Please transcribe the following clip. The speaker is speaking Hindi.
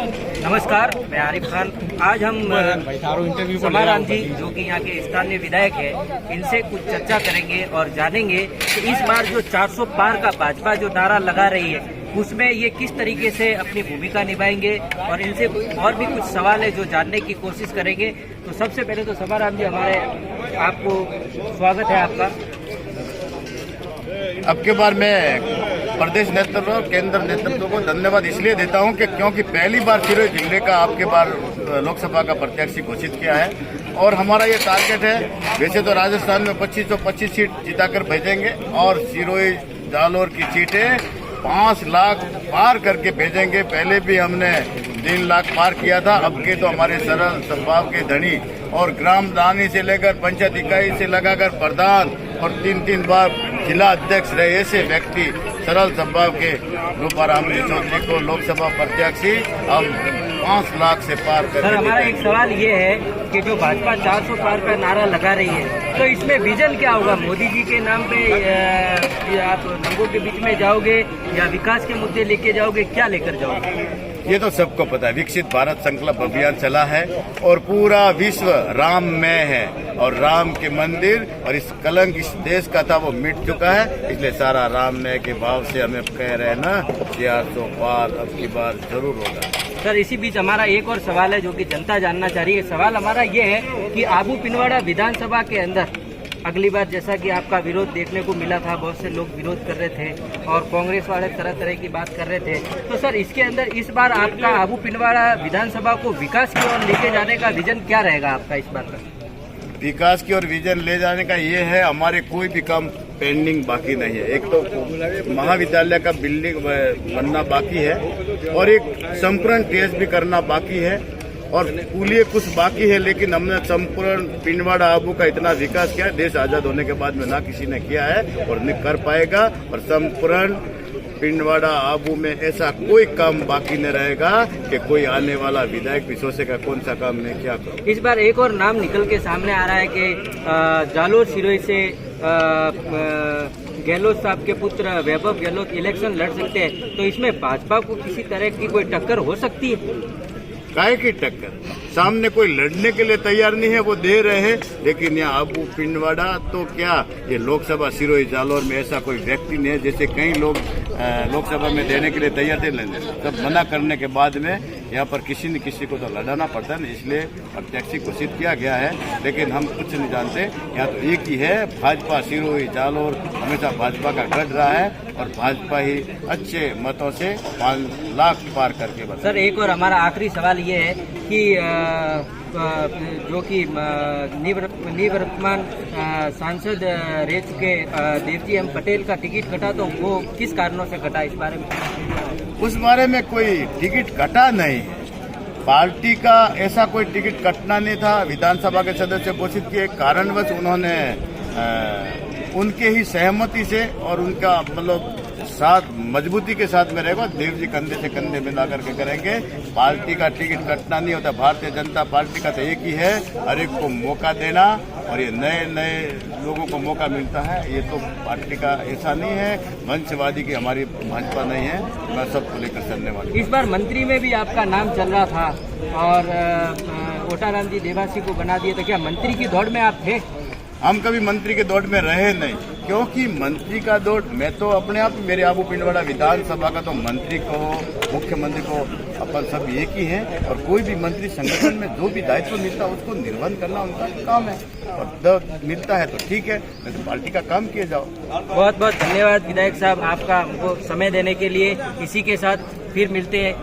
नमस्कार, मैं आरिफ खान। आज हम समाराम जी जो कि यहाँ के स्थानीय विधायक है, इनसे कुछ चर्चा करेंगे और जानेंगे कि इस बार जो 400 पार का भाजपा जो नारा लगा रही है उसमें ये किस तरीके से अपनी भूमिका निभाएंगे और इनसे और भी कुछ सवाल है जो जानने की कोशिश करेंगे। तो सबसे पहले तो समाराम जी हमारे आपको स्वागत है आपका। अब के बार मैं प्रदेश नेतृत्व और केंद्र नेतृत्व को धन्यवाद इसलिए देता हूं कि क्योंकि पहली बार सिरोही जिले का आपके बार लोकसभा का प्रत्याशी घोषित किया है और हमारा ये टारगेट है। वैसे तो राजस्थान में 2525 सीट जिताकर भेजेंगे और सिरोही जालोर की सीटें 5 लाख पार करके भेजेंगे। पहले भी हमने 3 लाख पार किया था। अब के तो हमारे सरल स्वभाव के धनी और ग्राम दानी से लेकर पंचायत इकाई से लगाकर प्रधान और 3 बार जिला अध्यक्ष रहे ऐसे व्यक्ति सरल स्वभाव के रूपाराम चौधरी को लोकसभा प्रत्याशी हम 5 लाख से पार कर। सर, हमारा एक सवाल ये है कि जो भाजपा 400 पार का नारा लगा रही है तो इसमें विजन क्या होगा? मोदी जी के नाम पे आप लोगों के बीच में जाओगे या विकास के मुद्दे लेके जाओगे, क्या लेकर जाओगे? ये तो सबको पता है, विकसित भारत संकल्प अभियान चला है और पूरा विश्व राममय है और राम के मंदिर और इस कलंक इस देश का था वो मिट चुका है। इसलिए सारा राममय के भाव से हमें कह रहे हैं ना 400 पार अब की बार जरूर होगा। सर, इसी बीच हमारा एक और सवाल है जो कि जनता जानना चाह रही है। सवाल हमारा ये है कि आबू पिनवाड़ा विधानसभा के अंदर अगली बार जैसा कि आपका विरोध देखने को मिला था, बहुत से लोग विरोध कर रहे थे और कांग्रेस वाले तरह तरह की बात कर रहे थे, तो सर इसके अंदर इस बार आपका आबू पिनवाड़ा विधानसभा को विकास की ओर लेके जाने का विजन क्या रहेगा आपका इस बार का? विकास की ओर विजन ले जाने का ये है, हमारे कोई भी काम पेंडिंग बाकी नहीं है। एक तो महाविद्यालय का बिल्डिंग बनना बाकी है और एक संपूर्ण टेस्ट भी करना बाकी है और पुलिये कुछ बाकी है, लेकिन हमने संपूर्ण पिनवाड़ा आबू का इतना विकास किया है देश आजाद होने के बाद में ना किसी ने किया है और नहीं कर पाएगा। और संपूर्ण पिनवाड़ा आबू में ऐसा कोई काम बाकी नहीं रहेगा कि कोई आने वाला विधायक भी सोचेगा कौन सा काम मैं क्या करूं। इस बार एक और नाम निकल के सामने आ रहा है कि जालोर सिरोही से गहलोत साहब के पुत्र वैभव गहलोत इलेक्शन लड़ सकते हैं, तो इसमें भाजपा को किसी तरह की कोई टक्कर हो सकती है? काहे की टक्कर? सामने कोई लड़ने के लिए तैयार नहीं है, वो दे रहे हैं। लेकिन यहाँ आबू पिंडवाड़ा तो क्या ये लोकसभा सिरोही जालोर में ऐसा कोई व्यक्ति नहीं है। जैसे कई लोग लोकसभा में देने के लिए तैयार थे, तब मना करने के बाद में यहाँ पर किसी न किसी को तो लड़ाना पड़ता है, इसलिए प्रत्याशी घोषित किया गया है। लेकिन हम कुछ नहीं जानते, यहाँ तो एक ही है भाजपा सिरोही जालोर, हमेशा भाजपा का गढ़ रहा है और भाजपा ही अच्छे मतों से 5 लाख पार करके बता। सर, एक और हमारा आखिरी सवाल ये है कि जो कि निवर्तमान सांसद रह चुके देवजी एम पटेल का टिकट कटा, तो वो किस कारणों से कटा? इस बारे में उस बारे में कोई टिकट कटा नहीं है। पार्टी का ऐसा कोई टिकट कटना नहीं था। विधानसभा के सदस्य घोषित किए, कारणवश उन्होंने उनके ही सहमति से और उनका मतलब साथ मजबूती के साथ में रहेगा। देव जी कंधे से कंधे मिला करके करेंगे। पार्टी का टिकट कटना नहीं होता। भारतीय जनता पार्टी का तो एक ही है, हर एक को मौका देना और ये नए नए लोगों को मौका मिलता है। ये तो पार्टी का ऐसा नहीं है, वंशवादी की हमारी भाजपा नहीं है। मैं सबको लेकर चलने वाली। इस बार मंत्री में भी आपका नाम चल रहा था और ओटाराम जी देवासी को बना दिए, तो क्या मंत्री की दौड़ में आप थे? हम कभी मंत्री के दौड़ में रहे नहीं, क्योंकि मंत्री का दौड़ मैं तो अपने आप मेरे आबू पिंडवाड़ा विधानसभा का तो मंत्री को मुख्यमंत्री को अपन सब एक ही है और कोई भी मंत्री संगठन में जो भी दायित्व मिलता है उसको निर्वहन करना उनका काम है और जब मिलता है तो ठीक है, नहीं तो पार्टी का काम किए जाओ। बहुत बहुत धन्यवाद विधायक साहब आपका हमको समय देने के लिए। इसी के साथ फिर मिलते हैं।